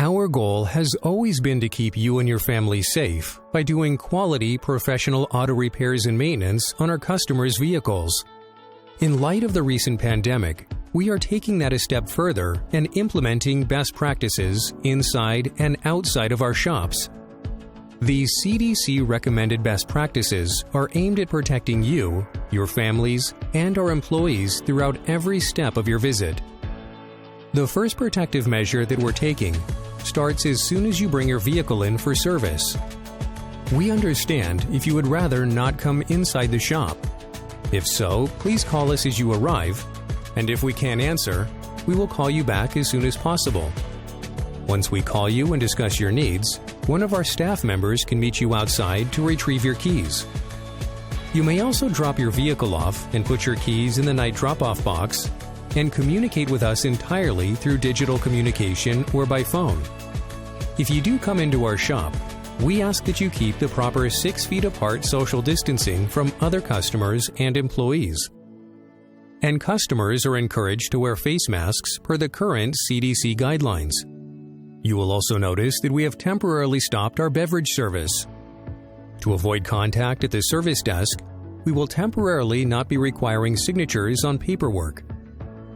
Our goal has always been to keep you and your family safe by doing quality professional auto repairs and maintenance on our customers' vehicles. In light of the recent pandemic, we are taking that a step further and implementing best practices inside and outside of our shops. These CDC-recommended best practices are aimed at protecting you, your families, and our employees throughout every step of your visit. The first protective measure that we're taking starts as soon as you bring your vehicle in for service. We understand if you would rather not come inside the shop. If so, please call us as you arrive, and if we can't answer, we will call you back as soon as possible. Once we call you and discuss your needs, one of our staff members can meet you outside to retrieve your keys. You may also drop your vehicle off and put your keys in the night drop-off box and communicate with us entirely through digital communication or by phone. If you do come into our shop, we ask that you keep the proper 6 feet apart social distancing from other customers and employees. And customers are encouraged to wear face masks per the current CDC guidelines. You will also notice that we have temporarily stopped our beverage service. To avoid contact at the service desk, we will temporarily not be requiring signatures on paperwork.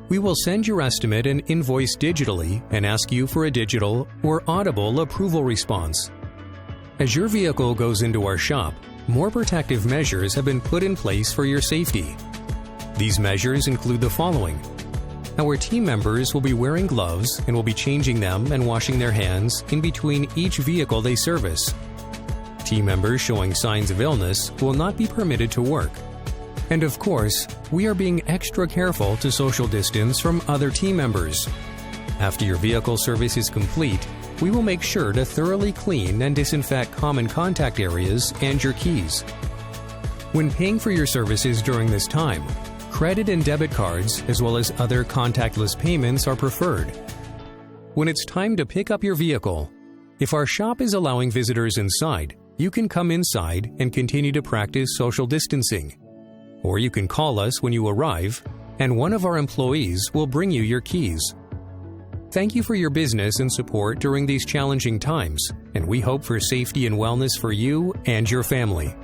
We will send your estimate and invoice digitally and ask you for a digital or audible approval response. As your vehicle goes into our shop, more protective measures have been put in place for your safety. These measures include the following. Our team members will be wearing gloves and will be changing them and washing their hands in between each vehicle they service. Team members showing signs of illness will not be permitted to work. And of course, we are being extra careful to social distance from other team members. After your vehicle service is complete, we will make sure to thoroughly clean and disinfect common contact areas and your keys. When paying for your services during this time, credit and debit cards as well as other contactless payments are preferred. When it's time to pick up your vehicle, if our shop is allowing visitors inside, you can come inside and continue to practice social distancing. Or you can call us when you arrive, and one of our employees will bring you your keys. Thank you for your business and support during these challenging times, and we hope for safety and wellness for you and your family.